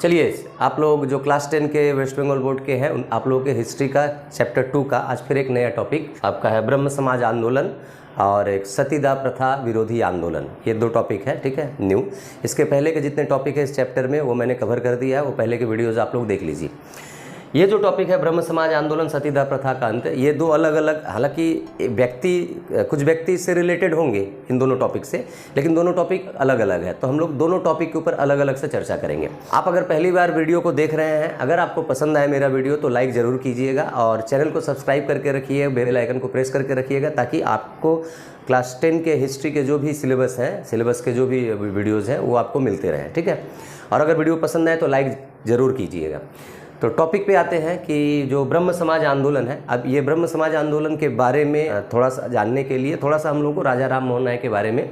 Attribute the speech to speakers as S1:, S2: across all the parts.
S1: चलिए, आप लोग जो क्लास 10 के वेस्ट बंगाल बोर्ड के हैं आप लोगों के हिस्ट्री का चैप्टर 2 का आज फिर एक नया टॉपिक आपका है ब्रह्म समाज आंदोलन और एक सतीदाह प्रथा विरोधी आंदोलन। ये दो टॉपिक है, ठीक है, न्यू। इसके पहले के जितने टॉपिक है इस चैप्टर में वो मैंने कवर कर दिया है, वो पहले के वीडियोज़ आप लोग देख लीजिए। ये जो टॉपिक है ब्रह्म समाज आंदोलन सतीदाह प्रथा का अंत, ये दो अलग अलग, हालांकि कुछ व्यक्ति इससे रिलेटेड होंगे इन दोनों टॉपिक से, लेकिन दोनों टॉपिक अलग अलग है, तो हम लोग दोनों टॉपिक के ऊपर अलग अलग से चर्चा करेंगे। आप अगर पहली बार वीडियो को देख रहे हैं, अगर आपको पसंद आए मेरा वीडियो तो लाइक ज़रूर कीजिएगा और चैनल को सब्सक्राइब करके रखिए, बेल आइकन को प्रेस करके रखिएगा, ताकि आपको क्लास 10 के हिस्ट्री के जो भी सिलेबस है, सिलेबस के जो भी वीडियोज़ हैं वो आपको मिलते रहें, ठीक है। और अगर वीडियो पसंद आए तो लाइक ज़रूर कीजिएगा। तो टॉपिक पे आते हैं कि जो ब्रह्म समाज आंदोलन है, अब ये ब्रह्म समाज आंदोलन के बारे में थोड़ा सा जानने के लिए थोड़ा सा हम लोगों को राजा राम मोहन राय के बारे में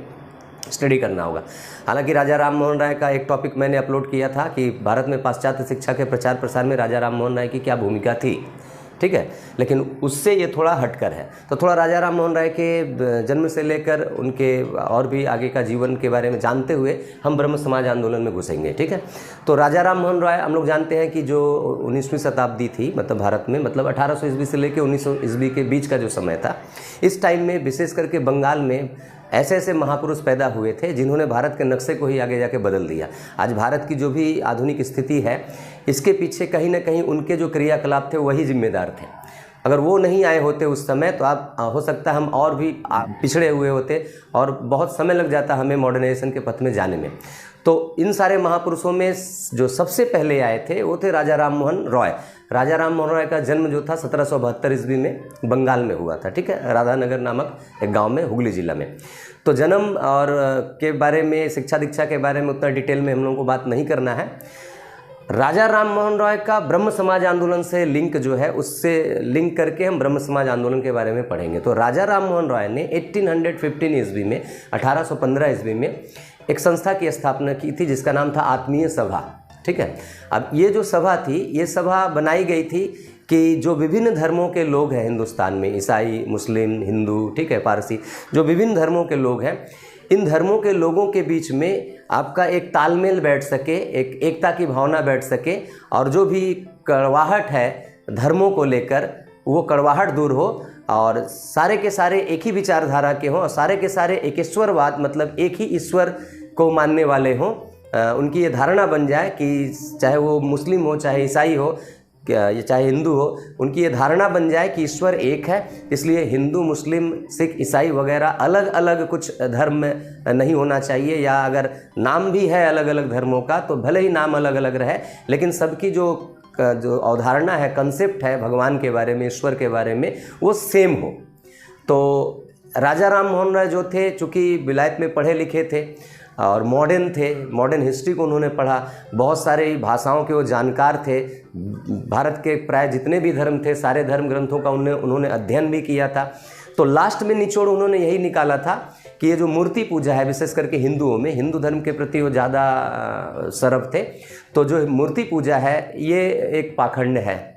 S1: स्टडी करना होगा। हालांकि राजा राम मोहन राय का एक टॉपिक मैंने अपलोड किया था कि भारत में पाश्चात्य शिक्षा के प्रचार प्रसार में राजा राम मोहन राय की क्या भूमिका थी, ठीक है, लेकिन उससे ये थोड़ा हटकर है। तो थोड़ा राजा राम मोहन राय के जन्म से लेकर उनके और भी आगे का जीवन के बारे में जानते हुए हम ब्रह्म समाज आंदोलन में घुसेंगे, ठीक है। तो राजा राम मोहन राय हम लोग जानते हैं कि जो 19वीं शताब्दी थी, मतलब भारत में, मतलब 1800 ईस्वी से लेकर 1900 ईस्वी के बीच का जो समय था, इस टाइम में विशेष करके बंगाल में ऐसे ऐसे महापुरुष पैदा हुए थे जिन्होंने भारत के नक्शे को ही आगे जाके बदल दिया। आज भारत की जो भी आधुनिक स्थिति है, इसके पीछे कहीं ना कहीं उनके जो क्रियाकलाप थे वही जिम्मेदार थे। अगर वो नहीं आए होते उस समय तो आप हो सकता है हम और भी पिछड़े हुए होते और बहुत समय लग जाता हमें मॉडर्नाइजेशन के पथ में जाने में। तो इन सारे महापुरुषों में जो सबसे पहले आए थे वो थे राजा राम मोहन रॉय। राजा राम मोहन राय का जन्म जो था 1772 ईस्वी में बंगाल में हुआ था, ठीक है, राधानगर नामक एक गांव में, हुगली जिला में। तो जन्म और के बारे में, शिक्षा दीक्षा के बारे में उतना डिटेल में हम लोगों को बात नहीं करना है। राजा राम मोहन रॉय का ब्रह्म समाज आंदोलन से लिंक जो है, उससे लिंक करके हम ब्रह्म समाज आंदोलन के बारे में पढ़ेंगे। तो राजा राम मोहन रॉय ने 1815 ईस्वी में, 1815 ईस्वी में एक संस्था की स्थापना की थी जिसका नाम था आत्मीय सभा, ठीक है। अब ये जो सभा थी, ये सभा बनाई गई थी कि जो विभिन्न धर्मों के लोग हैं हिंदुस्तान में, ईसाई, मुस्लिम, हिंदू, ठीक है, पारसी, जो विभिन्न धर्मों के लोग हैं, इन धर्मों के लोगों के बीच में आपका एक तालमेल बैठ सके, एक एकता की भावना बैठ सके, और जो भी कड़वाहट है धर्मों को लेकर वो कड़वाहट दूर हो और सारे के सारे एक ही विचारधारा के हों और सारे के सारे एक ईश्वरवाद, मतलब एक ही ईश्वर को मानने वाले हों। उनकी ये धारणा बन जाए कि चाहे वो मुस्लिम हो, चाहे ईसाई हो, या चाहे हिंदू हो, उनकी ये धारणा बन जाए कि ईश्वर एक है। इसलिए हिंदू, मुस्लिम, सिख, ईसाई वगैरह अलग अलग कुछ धर्म में नहीं होना चाहिए, या अगर नाम भी है अलग अलग धर्मों का तो भले ही नाम अलग अलग रहे, लेकिन सबकी जो अवधारणा है, कंसेप्ट है भगवान के बारे में, ईश्वर के बारे में, वो सेम हो। तो राजा राम मोहन राय जो थे, चूँकि विलायत में पढ़े लिखे थे और मॉडर्न थे, मॉडर्न हिस्ट्री को उन्होंने पढ़ा, बहुत सारी भाषाओं के वो जानकार थे, भारत के प्राय जितने भी धर्म थे सारे धर्म ग्रंथों का उन्होंने अध्ययन भी किया था। तो लास्ट में निचोड़ उन्होंने यही निकाला था कि ये जो मूर्ति पूजा है, विशेष करके हिंदुओं में, हिंदू धर्म के प्रति वो ज़्यादा सरब थे, तो जो मूर्ति पूजा है ये एक पाखंड है,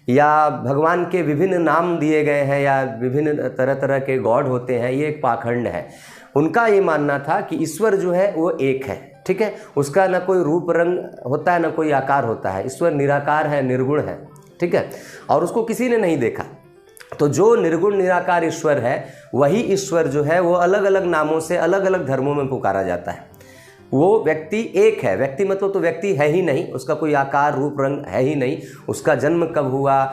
S1: या भगवान के विभिन्न नाम दिए गए हैं या विभिन्न तरह तरह के गॉड होते हैं, ये एक पाखंड है। उनका ये मानना था कि ईश्वर जो है वो एक है, ठीक है, उसका ना कोई रूप रंग होता है, ना कोई आकार होता है, ईश्वर निराकार है, निर्गुण है, ठीक है, और उसको किसी ने नहीं देखा। तो जो निर्गुण निराकार ईश्वर है, वही ईश्वर जो है वो अलग अलग नामों से अलग अलग धर्मों में पुकारा जाता है। वो व्यक्ति एक है, व्यक्ति मतलब तो व्यक्ति है ही नहीं, उसका कोई आकार रूप रंग है ही नहीं, उसका जन्म कब हुआ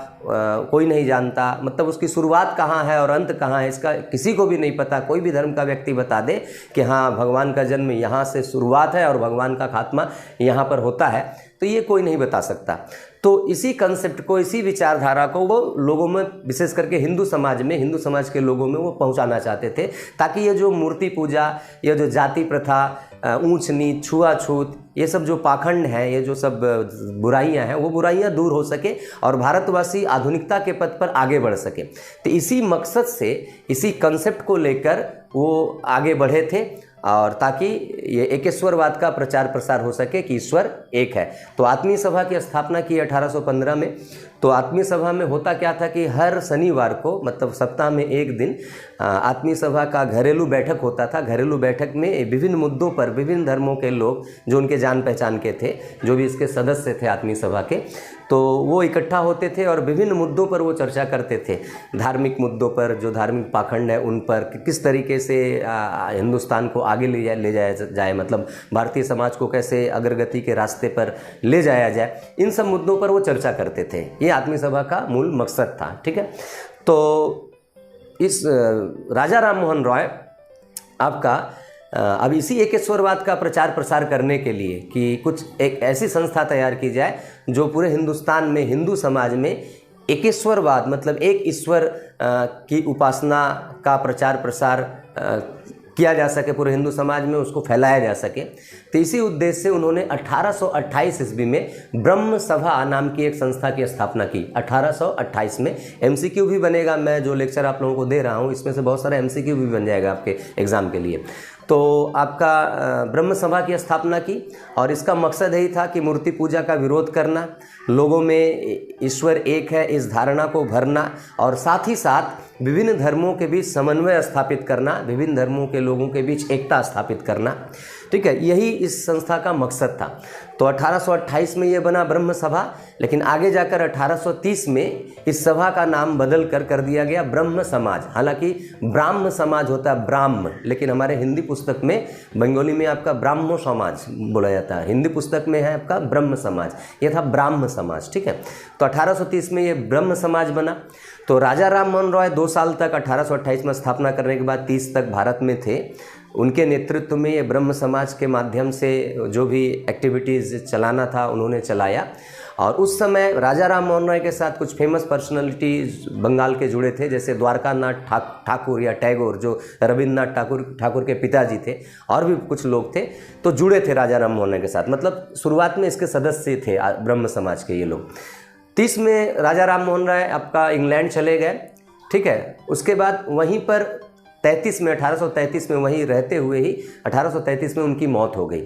S1: कोई नहीं जानता, मतलब उसकी शुरुआत कहाँ है और अंत कहाँ है इसका किसी को भी नहीं पता। कोई भी धर्म का व्यक्ति बता दे कि हाँ भगवान का जन्म यहाँ से शुरुआत है और भगवान का खात्मा यहाँ पर होता है, तो ये कोई नहीं बता सकता। तो इसी कंसेप्ट को, इसी विचारधारा को वो लोगों में, विशेष करके हिंदू समाज में, हिंदू समाज के लोगों में वो पहुंचाना चाहते थे, ताकि ये जो मूर्ति पूजा, ये जो जाति प्रथा, ऊंच नीच, छुआछूत, ये सब जो पाखंड है, ये जो सब बुराइयां हैं, वो बुराइयां दूर हो सके और भारतवासी आधुनिकता के पथ पर आगे बढ़ सके। तो इसी मकसद से, इसी कंसेप्ट को लेकर वो आगे बढ़े थे और ताकि ये एकेश्वरवाद का प्रचार प्रसार हो सके कि ईश्वर एक है। तो आत्मीय सभा की स्थापना की 1815 में। तो आत्मीय सभा में होता क्या था कि हर शनिवार को, मतलब सप्ताह में एक दिन, आत्मीय सभा का घरेलू बैठक होता था। घरेलू बैठक में विभिन्न मुद्दों पर विभिन्न धर्मों के लोग जो उनके जान पहचान के थे, जो भी इसके सदस्य थे आत्मीय सभा के, तो वो इकट्ठा होते थे और विभिन्न मुद्दों पर वो चर्चा करते थे। धार्मिक मुद्दों पर, जो धार्मिक पाखंड है उन पर, किस तरीके से हिंदुस्तान को आगे ले जाया जाए, मतलब भारतीय समाज को कैसे अग्रगति के रास्ते पर ले जाया जाए, इन सब मुद्दों पर वो चर्चा करते थे। ये आत्मीय सभा का मूल मकसद था। ठीक है, तो इस राजा राम मोहन रॉय आपका अब इसी एकेश्वरवाद का प्रचार प्रसार करने के लिए कि कुछ एक ऐसी संस्था तैयार की जाए जो पूरे हिंदुस्तान में, हिंदू समाज में एकेश्वरवाद, मतलब एक ईश्वर की उपासना का प्रचार प्रसार किया जा सके, पूरे हिंदू समाज में उसको फैलाया जा सके। तो इसी उद्देश्य से उन्होंने 1828 ईस्वी में ब्रह्म सभा नाम की एक संस्था की स्थापना की। 1828 में एमसीक्यू भी बनेगा, मैं जो लेक्चर आप लोगों को दे रहा हूँ इसमें से बहुत सारा एमसीक्यू भी बन जाएगा आपके एग्ज़ाम के लिए। तो आपका ब्रह्म सभा की स्थापना की और इसका मकसद यही था कि मूर्ति पूजा का विरोध करना, लोगों में ईश्वर एक है इस धारणा को भरना, और साथ ही साथ विभिन्न धर्मों के बीच समन्वय स्थापित करना, विभिन्न धर्मों के लोगों के बीच एकता स्थापित करना। ठीक है, यही इस संस्था का मकसद था। तो 1828 में ये बना ब्रह्म सभा, लेकिन आगे जाकर 1830 में इस सभा का नाम बदल कर दिया गया ब्रह्म समाज। हालांकि ब्राह्म समाज होता है ब्राह्म, लेकिन हमारे हिंदी पुस्तक में, बंगाली में आपका ब्राह्मो समाज बोला जाता है, हिंदी पुस्तक में है आपका ब्रह्म समाज, ये था ब्राह्म समाज। ठीक है, तो 1830 में ये ब्रह्म समाज बना। तो राजा राम मोहन रॉय 2 साल तक 1828 में स्थापना करने के बाद 30 तक भारत में थे। उनके नेतृत्व में ये ब्रह्म समाज के माध्यम से जो भी एक्टिविटीज़ चलाना था उन्होंने चलाया। और उस समय राजा राम मोहन रॉय के साथ कुछ फेमस पर्सनालिटीज बंगाल के जुड़े थे, जैसे द्वारकानाथ ठाकुर या टैगोर, जो रविन्द्रनाथ ठाकुर के पिताजी थे, और भी कुछ लोग थे, तो जुड़े थे राजा राम मोहन रॉय के साथ। मतलब शुरुआत में इसके सदस्य थे ब्रह्म समाज के ये लोग। 30 में राजा राम मोहन रॉय आपका इंग्लैंड चले गए। ठीक है, उसके बाद वहीं पर 33 में, 1833 में वहीं रहते हुए ही 1833 में उनकी मौत हो गई।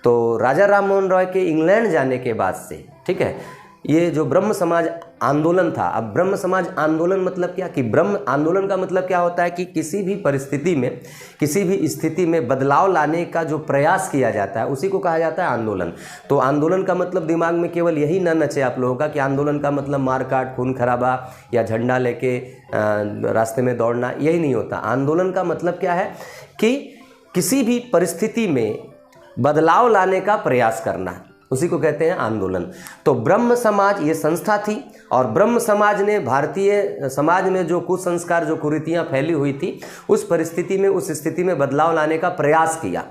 S1: तो राजा राम मोहन रॉय के इंग्लैंड जाने के बाद से, ठीक है, ये जो ब्रह्म समाज आंदोलन था, अब ब्रह्म समाज आंदोलन मतलब क्या, कि ब्रह्म आंदोलन का मतलब क्या होता है कि किसी भी परिस्थिति में, किसी भी स्थिति में बदलाव लाने का जो प्रयास किया जाता है उसी को कहा जाता है आंदोलन। तो आंदोलन का मतलब दिमाग में केवल यही ना नचे आप लोगों का कि आंदोलन का मतलब मारकाट, खून खराबा या झंडा लेके रास्ते में दौड़ना, यही नहीं होता। आंदोलन का मतलब क्या है कि किसी भी परिस्थिति में बदलाव लाने का प्रयास करना, उसी को कहते हैं आंदोलन। तो ब्रह्म समाज ये संस्था थी, और ब्रह्म समाज ने भारतीय समाज में जो कुसंस्कार, जो कुरीतियाँ फैली हुई थी, उस परिस्थिति में, उस स्थिति में बदलाव लाने का प्रयास किया।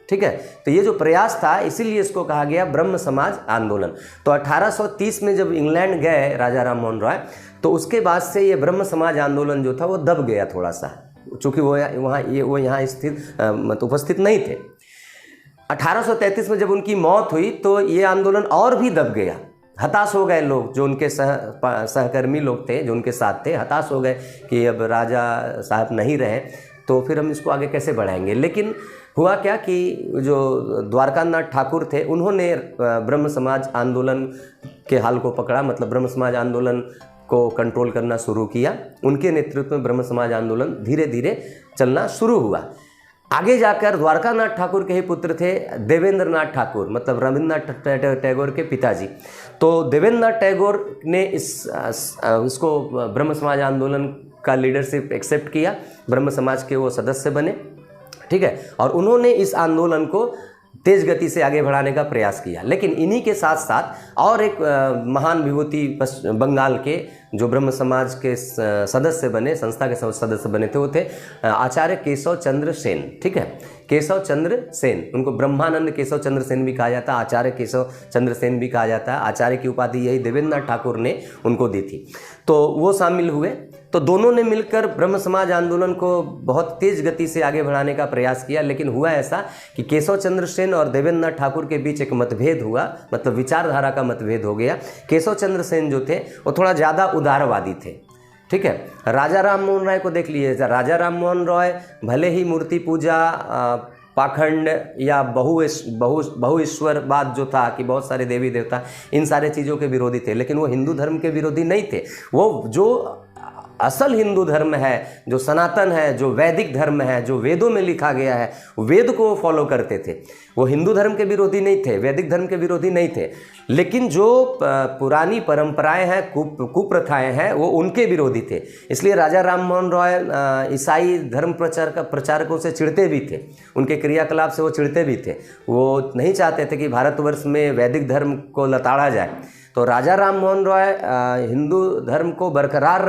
S1: ठीक है, तो ये जो प्रयास था इसीलिए इसको कहा गया ब्रह्म समाज आंदोलन। तो 1830 में जब इंग्लैंड गए राजा राम मोहन रॉय, तो उसके बाद से ये ब्रह्म समाज आंदोलन जो था वो दब गया थोड़ा सा, चूँकि वो यहाँ स्थित मतलब उपस्थित नहीं थे। 1833 में जब उनकी मौत हुई तो ये आंदोलन और भी दब गया। हताश हो गए लोग, जो उनके सहकर्मी लोग थे, जो उनके साथ थे, हताश हो गए कि अब राजा साहब नहीं रहे, तो फिर हम इसको आगे कैसे बढ़ाएंगे। लेकिन हुआ क्या कि जो द्वारकानाथ ठाकुर थे उन्होंने ब्रह्म समाज आंदोलन के हाल को पकड़ा, मतलब ब्रह्म समाज आंदोलन को कंट्रोल करना शुरू किया। उनके नेतृत्व में ब्रह्म समाज आंदोलन धीरे धीरे चलना शुरू हुआ। आगे जाकर द्वारकानाथ ठाकुर के ही पुत्र थे देवेंद्रनाथ ठाकुर, मतलब रविन्द्रनाथ टैगोर के पिताजी। तो देवेंद्रनाथ टैगोर ने इसको ब्रह्म समाज आंदोलन का लीडरशिप एक्सेप्ट किया, ब्रह्म समाज के वो सदस्य बने। ठीक है, और उन्होंने इस आंदोलन को तेज गति से आगे बढ़ाने का प्रयास किया। लेकिन इन्हीं के साथ साथ और एक महान विभूति बंगाल के जो ब्रह्म समाज के सदस्य बने, संस्था के सदस्य बने थे, वो थे आचार्य केशव चंद्र सेन। ठीक है, केशव चंद्र सेन, उनको ब्रह्मानंद केशव चंद्र सेन भी कहा जाता है, आचार्य केशव चंद्र सेन भी कहा जाता है। आचार्य की उपाधि यही देवेंद्रनाथ ठाकुर ने उनको दी थी। तो वो शामिल हुए। तो दोनों ने मिलकर ब्रह्म समाज आंदोलन को बहुत तेज गति से आगे बढ़ाने का प्रयास किया। लेकिन हुआ ऐसा कि केशव चंद्र सेन और देवेंद्रनाथ ठाकुर के बीच एक मतभेद हुआ, मतलब विचारधारा का मतभेद हो गया। केशव चंद्र सेन जो थे वो थोड़ा ज़्यादा उदारवादी थे। ठीक है, राजा राम मोहन रॉय को देख लीजिए, राजा राम मोहन रॉय भले ही मूर्ति पूजा पाखंड या बहुईश्वरवाद जो था कि बहुत सारे देवी देवता, इन सारे चीज़ों के विरोधी थे, लेकिन वो हिंदू धर्म के विरोधी नहीं थे। वो जो असल हिंदू धर्म है, जो सनातन है, जो वैदिक धर्म है, जो वेदों में लिखा गया है, वेद को वो फॉलो करते थे। वो हिंदू धर्म के विरोधी नहीं थे, वैदिक धर्म के विरोधी नहीं थे, लेकिन जो पुरानी परंपराएं हैं, कुप्रथाएं हैं, वो उनके विरोधी थे। इसलिए राजा राम मोहन रॉय ईसाई धर्म प्रचारकों से चिढ़ते भी थे, उनके क्रियाकलाप से वो चिढ़ते भी थे। वो नहीं चाहते थे कि भारतवर्ष में वैदिक धर्म को लताड़ा जाए। तो राजा राम मोहन रॉय हिंदू धर्म को बरकरार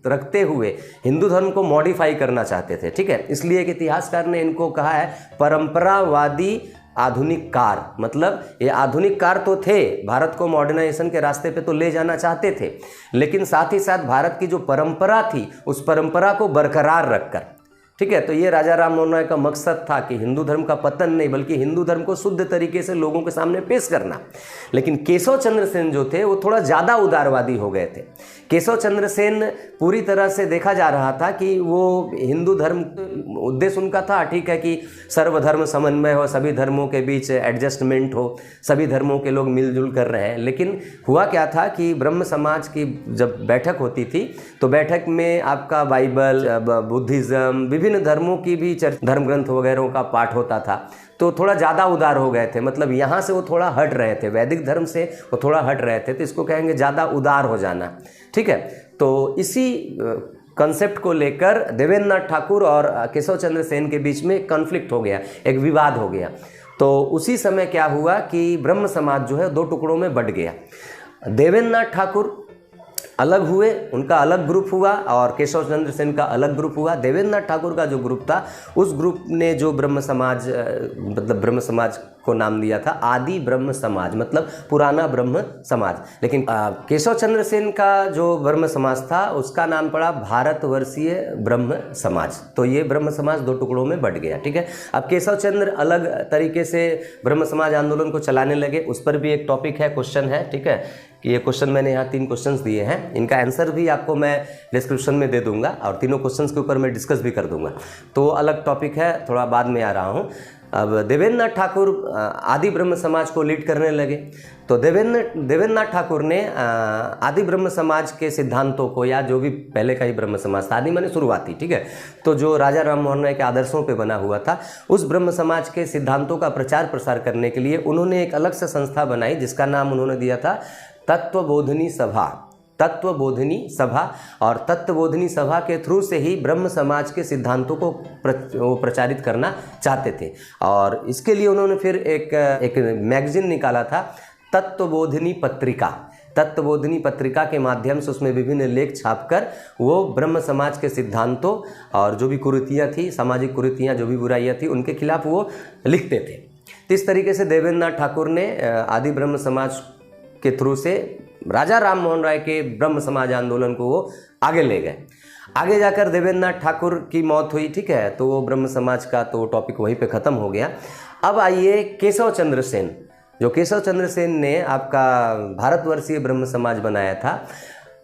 S1: रखते हुए हिंदू धर्म को मॉडिफाई करना चाहते थे, ठीक है। इसलिए एक इतिहासकार ने इनको कहा है परंपरावादी आधुनिक कार। मतलब ये आधुनिक कार तो थे, भारत को मॉडर्नाइजेशन के रास्ते पे तो ले जाना चाहते थे, लेकिन साथ ही साथ भारत की जो परंपरा थी उस परंपरा को बरकरार रखकर, ठीक है। तो ये राजा राम मोहन रॉय का मकसद था कि हिंदू धर्म का पतन नहीं, बल्कि हिंदू धर्म को शुद्ध तरीके से लोगों के सामने पेश करना। लेकिन केशव चंद्र सेन जो थे वो थोड़ा ज़्यादा उदारवादी हो गए थे। केशव चंद्र सेन पूरी तरह से देखा जा रहा था कि वो हिंदू धर्म, उद्देश्य उनका था ठीक है कि सर्वधर्म समन्वय हो, सभी धर्मों के बीच एडजस्टमेंट हो, सभी धर्मों के लोग मिलजुल कर रहे हैं। लेकिन हुआ क्या था कि ब्रह्म समाज की जब बैठक होती थी तो बैठक में आपका बाइबल, बुद्धिज़्म, विभिन्न धर्मों की भी धर्म ग्रंथ वगैरह का पाठ होता था। तो थोड़ा ज़्यादा उदार हो गए थे, मतलब यहाँ से वो थोड़ा हट रहे थे, वैदिक धर्म से वो थोड़ा हट रहे थे, तो इसको कहेंगे ज़्यादा उदार हो जाना, ठीक है। तो इसी कंसेप्ट को लेकर देवेंद्र नाथ ठाकुर और केशव चंद्र सेन के बीच में कॉन्फ्लिक्ट हो गया, एक विवाद हो गया। तो उसी समय क्या हुआ कि ब्रह्म समाज जो है दो टुकड़ों में बंट गया। देवेंद्र नाथ ठाकुर अलग हुए, उनका अलग ग्रुप हुआ, और केशव चंद्र सेन का अलग ग्रुप हुआ। देवेंद्र नाथ ठाकुर का जो ग्रुप था, उस ग्रुप ने जो ब्रह्म समाज, मतलब ब्रह्म समाज को नाम दिया था आदि ब्रह्म समाज, मतलब पुराना ब्रह्म समाज। लेकिन केशव चंद्र सेन का जो ब्रह्म समाज था उसका नाम पड़ा भारतवर्षीय ब्रह्म समाज। तो ये ब्रह्म समाज दो टुकड़ों में बंट गया, ठीक है। अब केशव चंद्र अलग तरीके से ब्रह्म समाज आंदोलन को चलाने लगे, उस पर भी एक टॉपिक है, क्वेश्चन है, ठीक है। कि ये क्वेश्चन मैंने यहाँ 3 क्वेश्चंस दिए हैं, इनका आंसर भी आपको मैं डिस्क्रिप्शन में दे दूंगा, और तीनों क्वेश्चंस के ऊपर मैं डिस्कस भी कर दूंगा। तो अलग टॉपिक है, थोड़ा बाद में आ रहा हूँ। अब देवेंद्र नाथ ठाकुर आदि ब्रह्म समाज को लीड करने लगे। तो देवेंद्र नाथ ठाकुर ने आदि ब्रह्म समाज के सिद्धांतों को, या जो भी पहले का ही ब्रह्म समाज था, आदि माने शुरुआती, ठीक है, तो जो राजा राम मोहन राय के आदर्शों पे बना हुआ था, उस ब्रह्म समाज के सिद्धांतों का प्रचार प्रसार करने के लिए उन्होंने एक अलग से संस्था बनाई, जिसका नाम उन्होंने दिया था तत्वबोधिनी सभा। तत्वबोधिनी सभा, और तत्वबोधिनी सभा के थ्रू से ही ब्रह्म समाज के सिद्धांतों को प्रचारित करना चाहते थे। और इसके लिए उन्होंने फिर एक मैगजीन निकाला था, तत्वबोधिनी पत्रिका। तत्वबोधिनी पत्रिका के माध्यम से उसमें विभिन्न लेख छापकर वो ब्रह्म समाज के सिद्धांतों और जो भी कुरीतियाँ थी, सामाजिक कुरीतियाँ, जो भी बुराइयाँ थी, उनके खिलाफ वो लिखते थे। तो इस तरीके से देवेंद्र नाथ ठाकुर ने आदि ब्रह्म समाज के थ्रू से राजा राम मोहन राय के ब्रह्म समाज आंदोलन को वो आगे ले गए। आगे जाकर देवेंद्र नाथ ठाकुर की मौत हुई, ठीक है, तो वो ब्रह्म समाज का तो टॉपिक वहीं पे ख़त्म हो गया। अब आइए केशव चंद्र सेन। जो केशव चंद्र सेन ने आपका भारतवर्षीय ब्रह्म समाज बनाया था,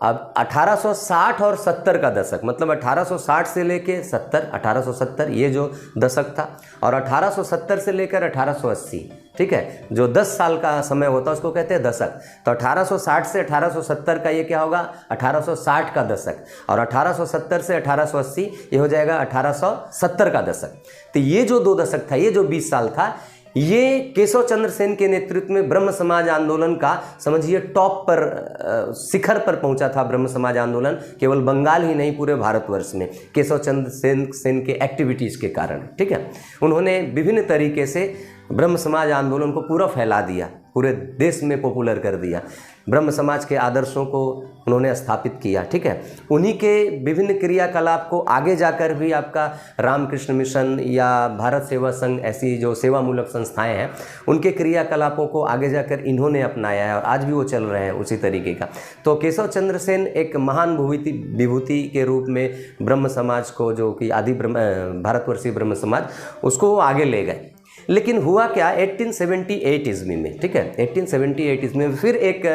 S1: अब 1860 और 70 का दशक, मतलब 1860 से लेके 70, 1870 ये जो दशक था, और 1870 से लेकर 1880, ठीक है, जो 10 साल का समय होता है उसको कहते हैं दशक। तो 1860 से 1870 का ये क्या होगा, 1860 का दशक, और 1870 से 1880 ये हो जाएगा 1870 का दशक। तो ये जो 2 दशक था, ये जो 20 साल था, ये केशव चंद्र सेन के नेतृत्व में ब्रह्म समाज आंदोलन का, समझिए, टॉप पर, शिखर पर पहुंचा था ब्रह्म समाज आंदोलन। केवल बंगाल ही नहीं, पूरे भारतवर्ष में केशव चंद्र सेन के एक्टिविटीज़ के कारण, ठीक है। उन्होंने विभिन्न तरीके से ब्रह्म समाज आंदोलन को पूरा फैला दिया, पूरे देश में पॉपुलर कर दिया। ब्रह्म समाज के आदर्शों को उन्होंने स्थापित किया, ठीक है। उन्हीं के विभिन्न क्रियाकलाप को आगे जाकर भी आपका रामकृष्ण मिशन या भारत सेवा संघ, ऐसी जो सेवामूलक संस्थाएं हैं, उनके क्रियाकलापों को आगे जाकर इन्होंने अपनाया है, और आज भी वो चल रहे हैं उसी तरीके का। तो केशव चंद्र सेन एक महान विभूति के रूप में ब्रह्म समाज को, जो कि आदि भारतवर्षीय ब्रह्म समाज, उसको वो आगे ले गए। लेकिन हुआ क्या 1878 ईस्वी में, ठीक है, 1878 ईस्वी में फिर एक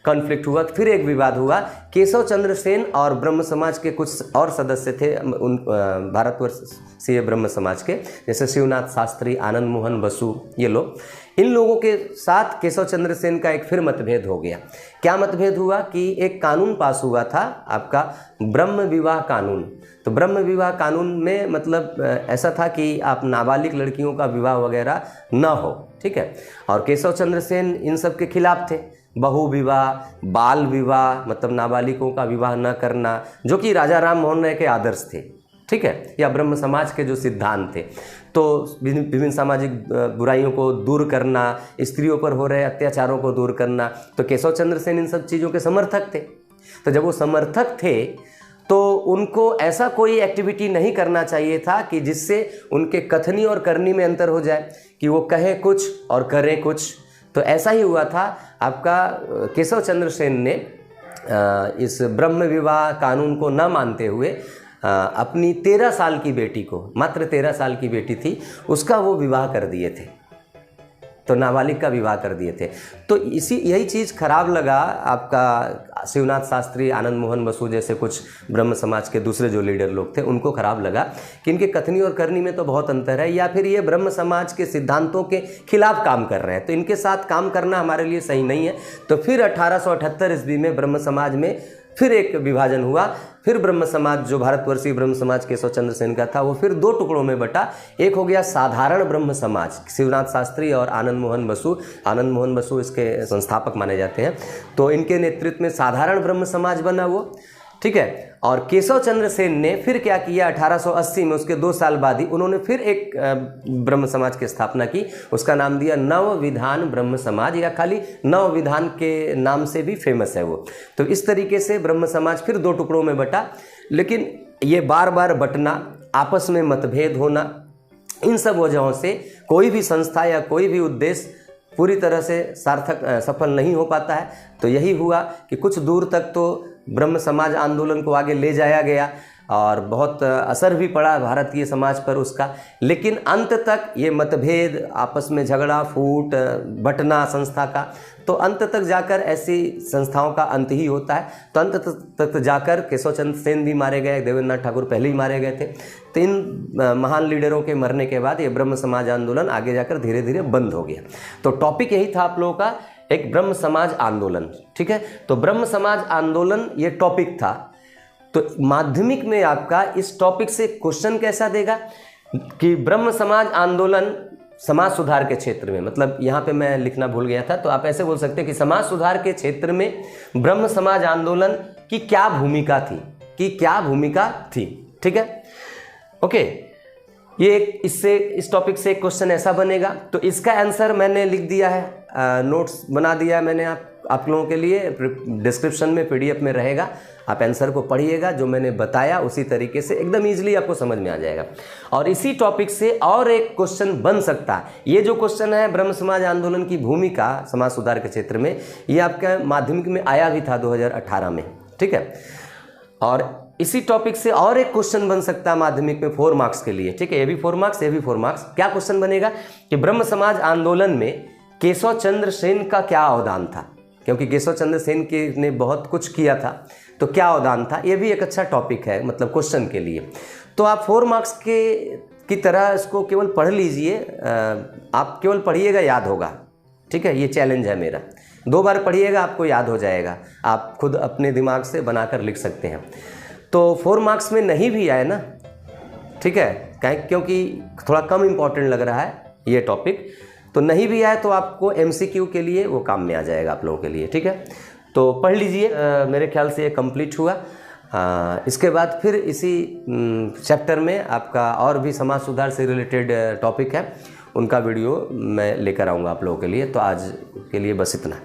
S1: कॉन्फ्लिक्ट हुआ, फिर एक विवाद हुआ। केशव चंद्र सेन और ब्रह्म समाज के कुछ और सदस्य थे उन भारतवर्षीय ब्रह्म समाज के, जैसे शिवनाथ शास्त्री, आनंद मोहन बसु, ये लोग, इन लोगों के साथ केशव चंद्र सेन का एक फिर मतभेद हो गया। क्या मतभेद हुआ कि एक कानून पास हुआ था आपका ब्रह्म विवाह कानून। तो ब्रह्म विवाह कानून में मतलब ऐसा था कि आप नाबालिग लड़कियों का विवाह वगैरह न हो, ठीक है। और केशव चंद्र सेन इन सब के खिलाफ थे। बहु विवाह, बाल विवाह, मतलब नाबालिगों का विवाह न करना, जो कि राजा राम मोहन राय के आदर्श थे, ठीक है, या ब्रह्म समाज के जो सिद्धांत थे। तो विभिन्न सामाजिक बुराइयों को दूर करना, स्त्रियों पर हो रहे अत्याचारों को दूर करना, तो केशव चंद्र सेन इन सब चीज़ों के समर्थक थे। तो जब वो समर्थक थे तो उनको ऐसा कोई एक्टिविटी नहीं करना चाहिए था कि जिससे उनके कथनी और करनी में अंतर हो जाए, कि वो कहें कुछ और करें कुछ। तो ऐसा ही हुआ था। आपका केशव चंद्र सेन ने इस ब्रह्म विवाह कानून को न मानते हुए अपनी 13 साल की बेटी को, मात्र 13 साल की बेटी थी, उसका वो विवाह कर दिए थे। तो नाबालिग का विवाह कर दिए थे। तो यही चीज़ खराब लगा आपका शिवनाथ शास्त्री, आनंद मोहन बसु जैसे कुछ ब्रह्म समाज के दूसरे जो लीडर लोग थे, उनको खराब लगा कि इनके कथनी और करनी में तो बहुत अंतर है, या फिर ये ब्रह्म समाज के सिद्धांतों के खिलाफ काम कर रहे हैं, तो इनके साथ काम करना हमारे लिए सही नहीं है। तो फिर 1878 ईस्वी में ब्रह्म समाज में फिर एक विभाजन हुआ। फिर ब्रह्म समाज, जो भारतवर्षीय ब्रह्म समाज केशव चंद्र सेन का था, वो फिर 2 टुकड़ों में बटा। एक हो गया साधारण ब्रह्म समाज, शिवनाथ शास्त्री और आनंद मोहन बसु। आनंद मोहन बसु इसके संस्थापक माने जाते हैं। तो इनके नेतृत्व में साधारण ब्रह्म समाज बना वो, ठीक है। और केशव चंद्र सेन ने फिर क्या किया, 1880 में, उसके 2 साल बाद ही उन्होंने फिर एक ब्रह्म समाज की स्थापना की। उसका नाम दिया नव विधान ब्रह्म समाज, या खाली नव विधान के नाम से भी फेमस है वो। तो इस तरीके से ब्रह्म समाज फिर 2 टुकड़ों में बटा। लेकिन ये बार बार बटना, आपस में मतभेद होना, इन सब वजहों से कोई भी संस्था या कोई भी उद्देश्य पूरी तरह से सार्थक सफल नहीं हो पाता है। तो यही हुआ कि कुछ दूर तक तो ब्रह्म समाज आंदोलन को आगे ले जाया गया और बहुत असर भी पड़ा भारतीय समाज पर उसका। लेकिन अंत तक ये मतभेद, आपस में झगड़ा, फूट, बंटना संस्था का, तो अंत तक जाकर ऐसी संस्थाओं का अंत ही होता है। तो अंत तक जाकर केशव चंद्र सेन भी मारे गए, देवेंद्रनाथ ठाकुर पहले ही मारे गए थे। तो इन महान लीडरों के मरने के बाद ये ब्रह्म समाज आंदोलन आगे जाकर धीरे धीरे बंद हो गया। तो टॉपिक यही था आप लोगों का, एक ब्रह्म समाज आंदोलन, ठीक है। तो ब्रह्म समाज आंदोलन ये टॉपिक था। तो माध्यमिक में आपका इस टॉपिक से क्वेश्चन कैसा देगा कि ब्रह्म समाज आंदोलन समाज सुधार के क्षेत्र में, मतलब यहाँ पे मैं लिखना भूल गया था, तो आप ऐसे बोल सकते हैं कि समाज सुधार के क्षेत्र में ब्रह्म समाज आंदोलन की क्या भूमिका थी, ठीक है। ओके, ये इससे, इस टॉपिक से एक क्वेश्चन ऐसा बनेगा। तो इसका आंसर मैंने लिख दिया है, नोट्स बना दिया मैंने आप लोगों के लिए, डिस्क्रिप्शन में PDF में रहेगा। आप आंसर को पढ़िएगा, जो मैंने बताया उसी तरीके से एकदम इजीली आपको समझ में आ जाएगा। और इसी टॉपिक से और एक क्वेश्चन बन सकता है। ये जो क्वेश्चन है ब्रह्म समाज आंदोलन की भूमिका समाज सुधार के क्षेत्र में, ये आपका माध्यमिक में आया भी था 2018 में, ठीक है। और इसी टॉपिक से और एक क्वेश्चन बन सकता है माध्यमिक में 4 मार्क्स के लिए, ठीक है। ये भी 4 मार्क्स, ये भी 4 मार्क्स। क्या क्वेश्चन बनेगा कि ब्रह्म समाज आंदोलन में केशव चंद्र सेन का क्या अवदान था, क्योंकि केशव चंद्र सेन ने बहुत कुछ किया था, तो क्या अवदान था। ये भी एक अच्छा टॉपिक है, मतलब क्वेश्चन के लिए। तो आप 4 मार्क्स की तरह इसको केवल पढ़ लीजिए, आप केवल पढ़िएगा, याद होगा, ठीक है। ये चैलेंज है मेरा, 2 बार पढ़िएगा, आपको याद हो जाएगा। आप खुद अपने दिमाग से बनाकर लिख सकते हैं। तो 4 मार्क्स में नहीं भी आए ना, ठीक है, क्योंकि थोड़ा कम इम्पॉर्टेंट लग रहा है ये टॉपिक, तो नहीं भी आए तो आपको MCQ के लिए वो काम में आ जाएगा आप लोगों के लिए, ठीक है। तो पढ़ लीजिए। मेरे ख्याल से ये कंप्लीट हुआ। इसके बाद फिर इसी चैप्टर में आपका और भी समाज सुधार से रिलेटेड टॉपिक है, उनका वीडियो मैं लेकर आऊँगा आप लोगों के लिए। तो आज के लिए बस इतना।